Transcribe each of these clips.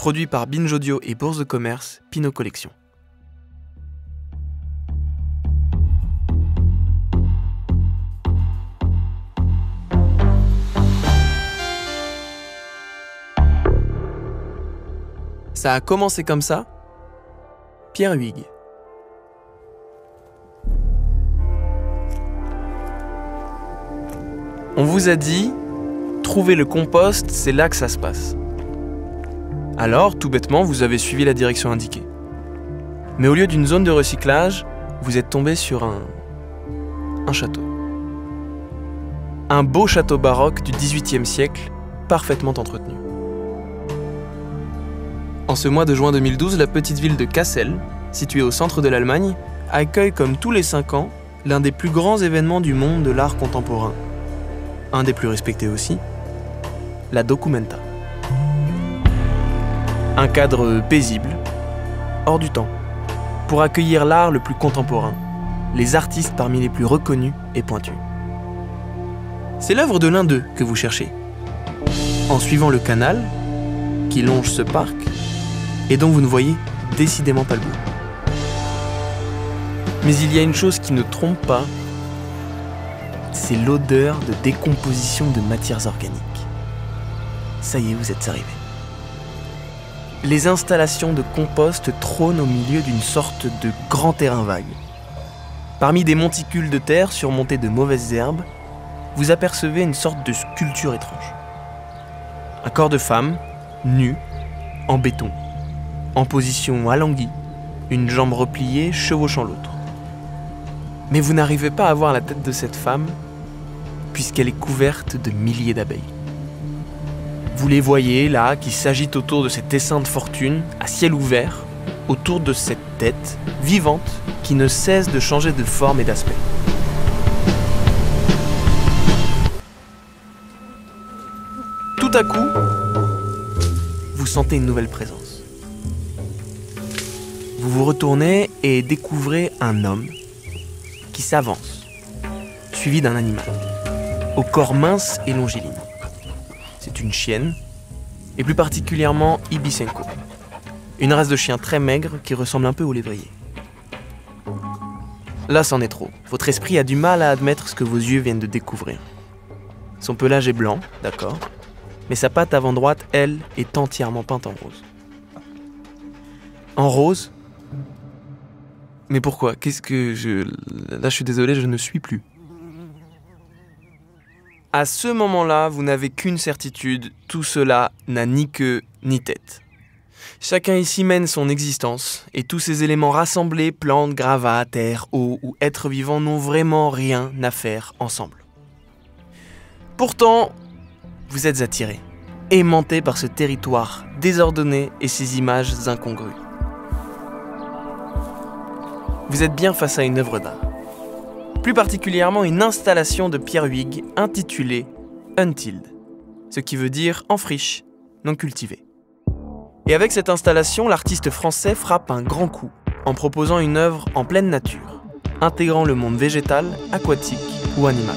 produit par Binge Audio et Bourse de Commerce, Pinot Collection. Ça a commencé comme ça, Pierre Huyghe. On vous a dit, trouver le compost, c'est là que ça se passe. Alors, tout bêtement, vous avez suivi la direction indiquée. Mais au lieu d'une zone de recyclage, vous êtes tombé sur un château. Un beau château baroque du XVIIIe siècle, parfaitement entretenu. En ce mois de juin 2012, la petite ville de Kassel, située au centre de l'Allemagne, accueille comme tous les 5 ans l'un des plus grands événements du monde de l'art contemporain. Un des plus respectés aussi, la Documenta. Un cadre paisible, hors du temps, pour accueillir l'art le plus contemporain, les artistes parmi les plus reconnus et pointus. C'est l'œuvre de l'un d'eux que vous cherchez. En suivant le canal qui longe ce parc, et dont vous ne voyez décidément pas le bout. Mais il y a une chose qui ne trompe pas, c'est l'odeur de décomposition de matières organiques. Ça y est, vous êtes arrivés. Les installations de compost trônent au milieu d'une sorte de grand terrain vague. Parmi des monticules de terre surmontés de mauvaises herbes, vous apercevez une sorte de sculpture étrange. Un corps de femme, nu, en béton, en position alanguie, une jambe repliée chevauchant l'autre. Mais vous n'arrivez pas à voir la tête de cette femme, puisqu'elle est couverte de milliers d'abeilles. Vous les voyez là, qui s'agitent autour de cet essaim de fortune, à ciel ouvert, autour de cette tête vivante qui ne cesse de changer de forme et d'aspect. Tout à coup, vous sentez une nouvelle présence. Vous vous retournez et découvrez un homme qui s'avance, suivi d'un animal, au corps mince et longiligne. C'est une chienne, et plus particulièrement Ibisenko, une race de chien très maigre qui ressemble un peu au lévrier. Là, c'en est trop. Votre esprit a du mal à admettre ce que vos yeux viennent de découvrir. Son pelage est blanc, d'accord, mais sa patte avant droite, elle, est entièrement peinte en rose. En rose ? Mais pourquoi ? Là, je suis désolé, je ne suis plus. À ce moment-là, vous n'avez qu'une certitude, tout cela n'a ni queue ni tête. Chacun ici mène son existence, et tous ces éléments rassemblés, plantes, gravats, terre, eau ou êtres vivants, n'ont vraiment rien à faire ensemble. Pourtant, vous êtes attirés, aimantés par ce territoire désordonné et ces images incongrues. Vous êtes bien face à une œuvre d'art. Plus particulièrement une installation de Pierre Huyghe intitulée « Untilled », ce qui veut dire « en friche, non cultivé ». Et avec cette installation, l'artiste français frappe un grand coup en proposant une œuvre en pleine nature, intégrant le monde végétal, aquatique ou animal.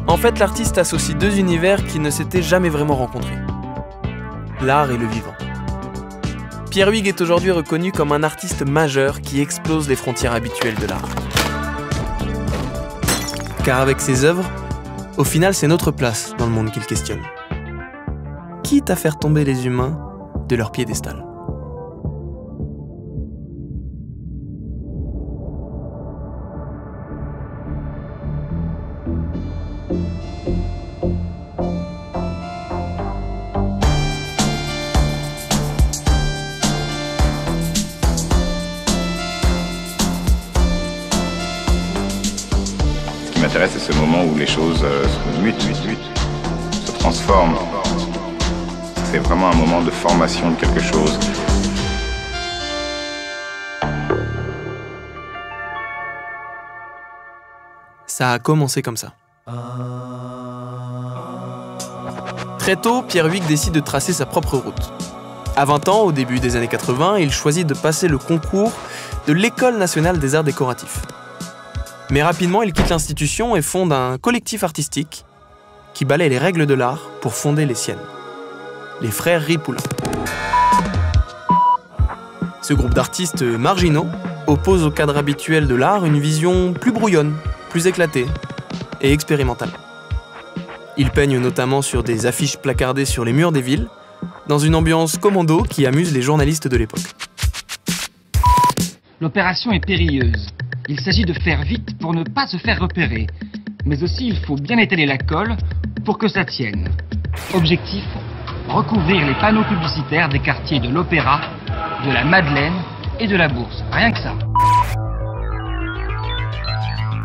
En fait, l'artiste associe deux univers qui ne s'étaient jamais vraiment rencontrés. L'art et le vivant. Pierre Huyghe est aujourd'hui reconnu comme un artiste majeur qui explose les frontières habituelles de l'art. Car avec ses œuvres, au final, c'est notre place dans le monde qu'il questionne. Quitte à faire tomber les humains de leur piédestal. Ce qui m'intéresse, c'est ce moment où les choses se mutent, se transforment. C'est vraiment un moment de formation de quelque chose. Ça a commencé comme ça. Très tôt, Pierre Huyghe décide de tracer sa propre route. À 20 ans, au début des années 80, il choisit de passer le concours de l'École nationale des arts décoratifs. Mais rapidement, il quitte l'institution et fonde un collectif artistique qui balaient les règles de l'art pour fonder les siennes. Les frères Ripoulin. Ce groupe d'artistes marginaux oppose au cadre habituel de l'art une vision plus brouillonne, plus éclatée et expérimentale. Ils peignent notamment sur des affiches placardées sur les murs des villes, dans une ambiance commando qui amuse les journalistes de l'époque. L'opération est périlleuse. Il s'agit de faire vite pour ne pas se faire repérer. Mais aussi, il faut bien étaler la colle pour que ça tienne. Objectif, recouvrir les panneaux publicitaires des quartiers de l'Opéra, de la Madeleine et de la Bourse. Rien que ça.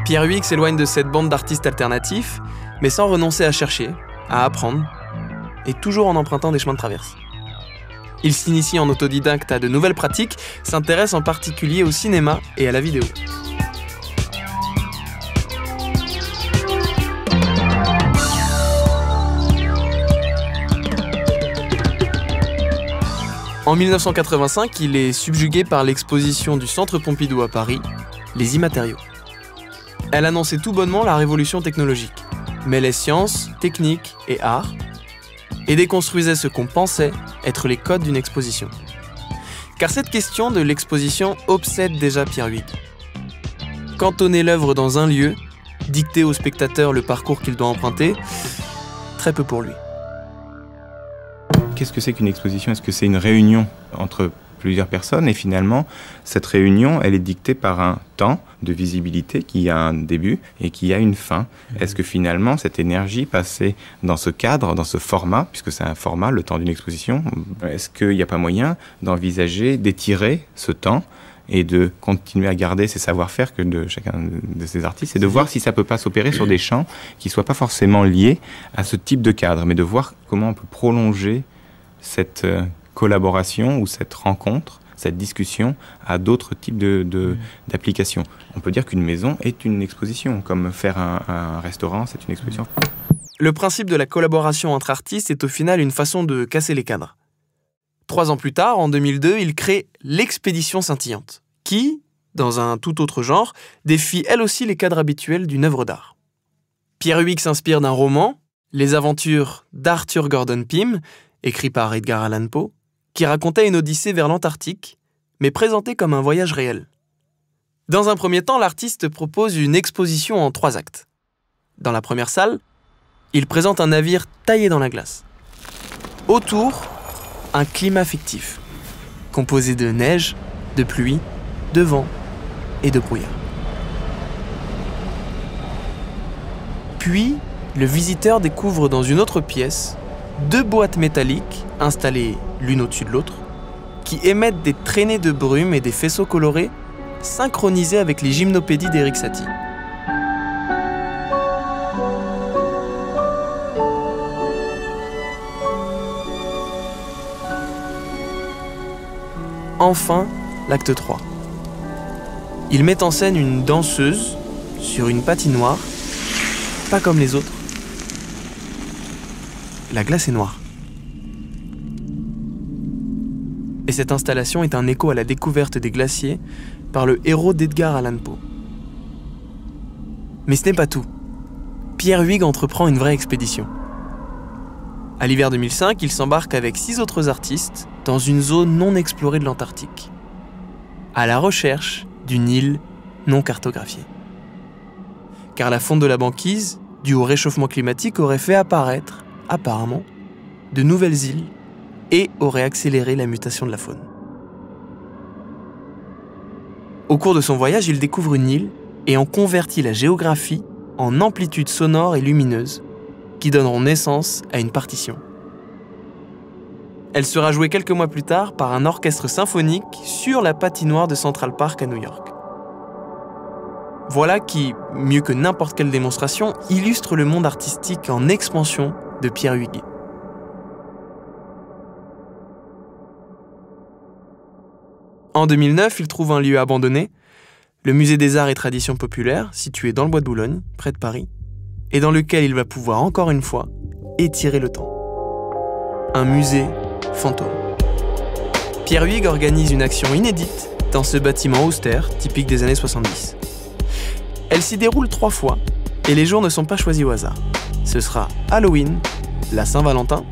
Pierre Huyck s'éloigne de cette bande d'artistes alternatifs, mais sans renoncer à chercher, à apprendre, et toujours en empruntant des chemins de traverse. Il s'initie en autodidacte à de nouvelles pratiques, s'intéresse en particulier au cinéma et à la vidéo. En 1985, il est subjugué par l'exposition du Centre Pompidou à Paris, Les Immatériaux. Elle annonçait tout bonnement la révolution technologique, mêlait science, technique et art, et déconstruisait ce qu'on pensait être les codes d'une exposition. Car cette question de l'exposition obsède déjà Pierre Huyck. Cantonner l'œuvre dans un lieu, dicter au spectateur le parcours qu'il doit emprunter, très peu pour lui. Qu'est-ce que c'est qu'une exposition? Est-ce que c'est une réunion entre plusieurs personnes? Et finalement, cette réunion, elle est dictée par un temps de visibilité qui a un début et qui a une fin. Est-ce que finalement, cette énergie passée dans ce cadre, dans ce format, puisque c'est un format, le temps d'une exposition, est-ce qu'il n'y a pas moyen d'envisager, d'étirer ce temps et de continuer à garder ces savoir-faire que de chacun de ces artistes, et de voir si ça peut pas s'opérer sur des champs qui soient pas forcément liés à ce type de cadre, mais de voir comment on peut prolonger cette collaboration ou cette rencontre, cette discussion à d'autres types d'applications. On peut dire qu'une maison est une exposition, comme faire un restaurant, c'est une exposition. Le principe de la collaboration entre artistes est au final une façon de casser les cadres. 3 ans plus tard, en 2002, il crée l'Expédition Scintillante, qui, dans un tout autre genre, défie elle aussi les cadres habituels d'une œuvre d'art. Pierre Huyck s'inspire d'un roman, Les aventures d'Arthur Gordon Pym, écrit par Edgar Allan Poe, qui racontait une odyssée vers l'Antarctique, mais présenté comme un voyage réel. Dans un premier temps, l'artiste propose une exposition en 3 actes. Dans la première salle, il présente un navire taillé dans la glace. Autour, un climat fictif, composé de neige, de pluie, de vent et de brouillard. Puis, le visiteur découvre dans une autre pièce 2 boîtes métalliques installées l'une au-dessus de l'autre, qui émettent des traînées de brume et des faisceaux colorés synchronisés avec les gymnopédies d'Erik Satie. Enfin, l'acte 3. Il met en scène une danseuse sur une patinoire, pas comme les autres. La glace est noire. Et cette installation est un écho à la découverte des glaciers par le héros d'Edgar Allan Poe. Mais ce n'est pas tout. Pierre Huyck entreprend une vraie expédition. À l'hiver 2005, il s'embarque avec 6 autres artistes dans une zone non explorée de l'Antarctique, à la recherche d'une île non cartographiée. Car la fonte de la banquise, due au réchauffement climatique, aurait fait apparaître, apparemment, de nouvelles îles et aurait accéléré la mutation de la faune. Au cours de son voyage, il découvre une île et en convertit la géographie en amplitudes sonores et lumineuses qui donneront naissance à une partition. Elle sera jouée quelques mois plus tard par un orchestre symphonique sur la patinoire de Central Park à New York. Voilà qui, mieux que n'importe quelle démonstration, illustre le monde artistique en expansion de Pierre Huyck. En 2009, il trouve un lieu abandonné, le Musée des Arts et Traditions Populaires, situé dans le Bois de Boulogne, près de Paris, et dans lequel il va pouvoir, encore une fois, étirer le temps. Un musée fantôme. Pierre Huyck organise une action inédite dans ce bâtiment austère, typique des années 70. Elle s'y déroule 3 fois, et les jours ne sont pas choisis au hasard. Ce sera Halloween, la Saint-Valentin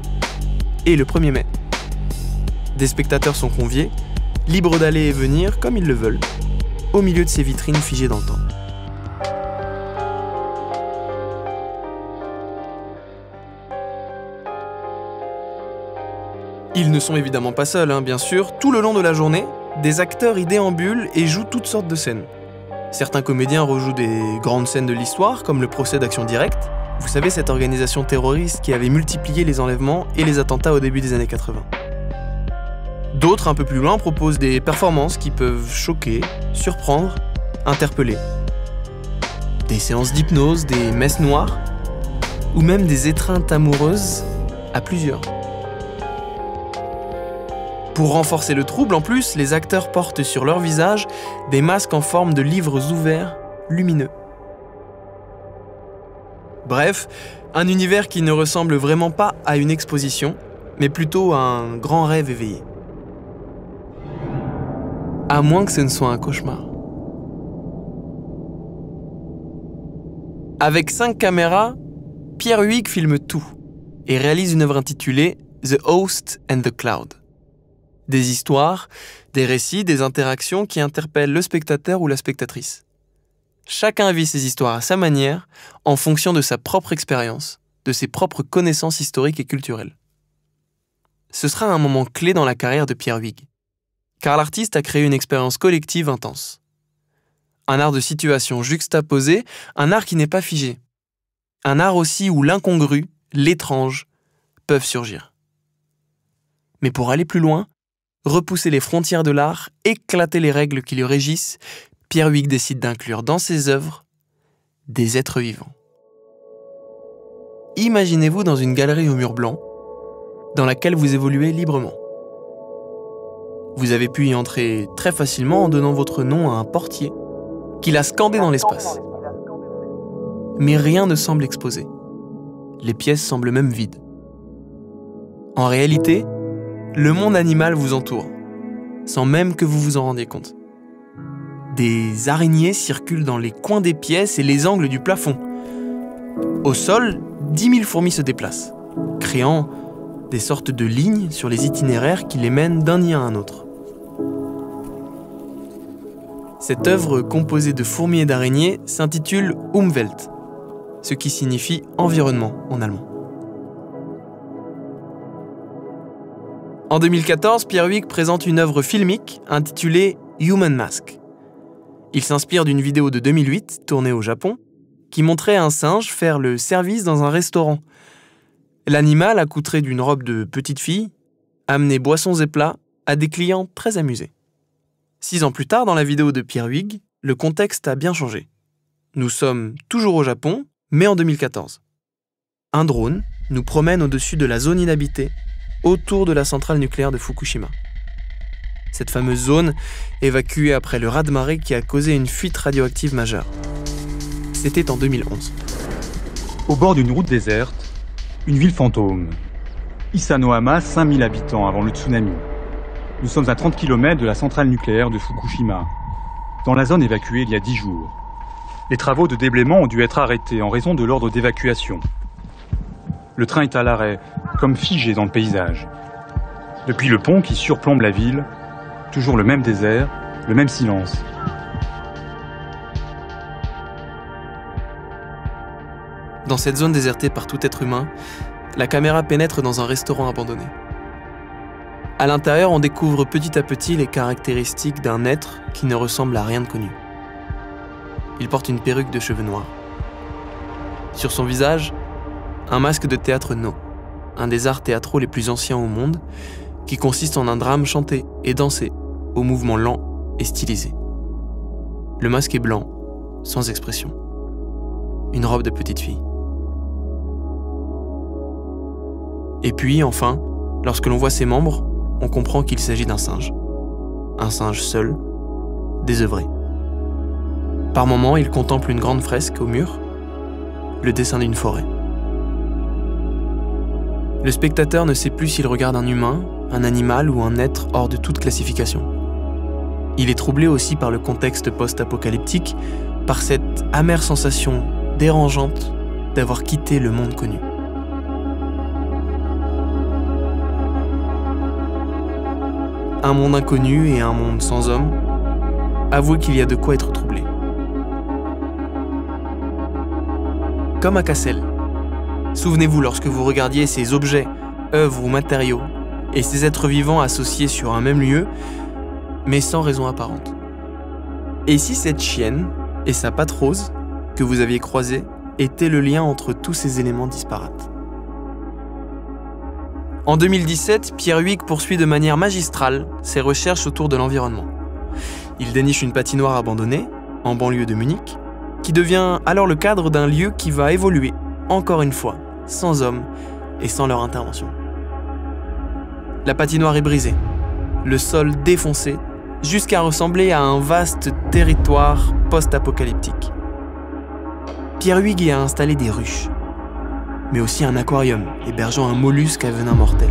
et le 1er mai. Des spectateurs sont conviés, libres d'aller et venir comme ils le veulent, au milieu de ces vitrines figées dans le temps. Ils ne sont évidemment pas seuls, bien sûr. Tout le long de la journée, des acteurs y déambulent et jouent toutes sortes de scènes. Certains comédiens rejouent des grandes scènes de l'histoire, comme le procès d'Action Directe. Vous savez, cette organisation terroriste qui avait multiplié les enlèvements et les attentats au début des années 80. D'autres, un peu plus loin, proposent des performances qui peuvent choquer, surprendre, interpeller. Des séances d'hypnose, des messes noires, ou même des étreintes amoureuses à plusieurs. Pour renforcer le trouble, en plus, les acteurs portent sur leur visage des masques en forme de livres ouverts, lumineux. Bref, un univers qui ne ressemble vraiment pas à une exposition, mais plutôt à un grand rêve éveillé. À moins que ce ne soit un cauchemar. Avec 5 caméras, Pierre Huyghe filme tout et réalise une œuvre intitulée The Host and the Cloud. Des histoires, des récits, des interactions qui interpellent le spectateur ou la spectatrice. Chacun vit ses histoires à sa manière, en fonction de sa propre expérience, de ses propres connaissances historiques et culturelles. Ce sera un moment clé dans la carrière de Pierre Huyghe, car l'artiste a créé une expérience collective intense. Un art de situation juxtaposé, un art qui n'est pas figé. Un art aussi où l'incongru, l'étrange, peuvent surgir. Mais pour aller plus loin, repousser les frontières de l'art, éclater les règles qui le régissent, Pierre Huyghe décide d'inclure dans ses œuvres des êtres vivants. Imaginez-vous dans une galerie au mur blanc, dans laquelle vous évoluez librement. Vous avez pu y entrer très facilement en donnant votre nom à un portier qui l'a scandé dans l'espace. Mais rien ne semble exposé. Les pièces semblent même vides. En réalité, le monde animal vous entoure, sans même que vous vous en rendiez compte. Des araignées circulent dans les coins des pièces et les angles du plafond. Au sol, 10 000 fourmis se déplacent, créant des sortes de lignes sur les itinéraires qui les mènent d'un nid à un autre. Cette œuvre composée de fourmis et d'araignées s'intitule Umwelt, ce qui signifie environnement en allemand. En 2014, Pierre Huyghe présente une œuvre filmique intitulée Human Mask. Il s'inspire d'une vidéo de 2008, tournée au Japon, qui montrait un singe faire le service dans un restaurant. L'animal, accoutré d'une robe de petite fille, amenait boissons et plats à des clients très amusés. 6 ans plus tard, dans la vidéo de Pierre Huyghe, le contexte a bien changé. Nous sommes toujours au Japon, mais en 2014. Un drone nous promène au-dessus de la zone inhabitée, autour de la centrale nucléaire de Fukushima. Cette fameuse zone évacuée après le raz-de-marée qui a causé une fuite radioactive majeure. C'était en 2011. Au bord d'une route déserte, une ville fantôme. Isanohama, 5000 habitants avant le tsunami. Nous sommes à 30 km de la centrale nucléaire de Fukushima, dans la zone évacuée il y a 10 jours. Les travaux de déblaiement ont dû être arrêtés en raison de l'ordre d'évacuation. Le train est à l'arrêt, comme figé dans le paysage. Depuis le pont qui surplombe la ville, toujours le même désert, le même silence. Dans cette zone désertée par tout être humain, la caméra pénètre dans un restaurant abandonné. À l'intérieur, on découvre petit à petit les caractéristiques d'un être qui ne ressemble à rien de connu. Il porte une perruque de cheveux noirs. Sur son visage, un masque de théâtre No, un des arts théâtraux les plus anciens au monde, qui consiste en un drame chanté et dansé, au mouvement lent et stylisé. Le masque est blanc, sans expression. Une robe de petite fille. Et puis, enfin, lorsque l'on voit ses membres, on comprend qu'il s'agit d'un singe. Un singe seul, désœuvré. Par moments, il contemple une grande fresque au mur, le dessin d'une forêt. Le spectateur ne sait plus s'il regarde un humain, un animal ou un être hors de toute classification. Il est troublé aussi par le contexte post-apocalyptique, par cette amère sensation dérangeante d'avoir quitté le monde connu. Un monde inconnu et un monde sans hommes, avouez qu'il y a de quoi être troublé. Comme à Cassel. Souvenez-vous lorsque vous regardiez ces objets, œuvres ou matériaux, et ces êtres vivants associés sur un même lieu, mais sans raison apparente. Et si cette chienne et sa patte rose que vous aviez croisées étaient le lien entre tous ces éléments disparates? En 2017, Pierre Huyghe poursuit de manière magistrale ses recherches autour de l'environnement. Il déniche une patinoire abandonnée, en banlieue de Munich, qui devient alors le cadre d'un lieu qui va évoluer, encore une fois, sans hommes et sans leur intervention. La patinoire est brisée, le sol défoncé, jusqu'à ressembler à un vaste territoire post-apocalyptique. Pierre Huyghe y a installé des ruches, mais aussi un aquarium hébergeant un mollusque à venin mortel,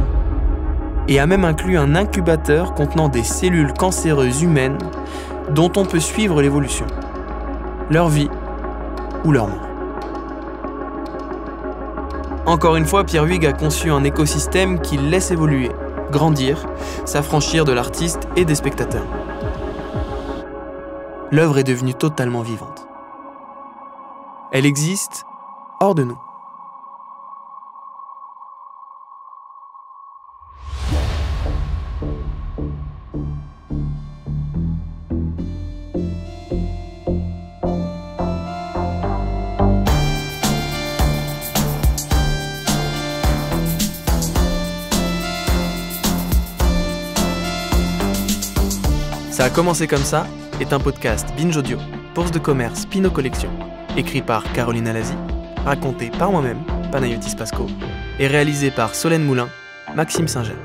et a même inclus un incubateur contenant des cellules cancéreuses humaines dont on peut suivre l'évolution, leur vie ou leur mort. Encore une fois, Pierre Huyghe a conçu un écosystème qui laisse évoluer, grandir, s'affranchir de l'artiste et des spectateurs. L'œuvre est devenue totalement vivante. Elle existe hors de nous. Ça a commencé comme ça est un podcast Binge Audio, Bourse de commerce Pinot Collection, écrit par Caroline Alazi, raconté par moi-même, Panayotis Pasco, et réalisé par Solène Moulin, Maxime Singer.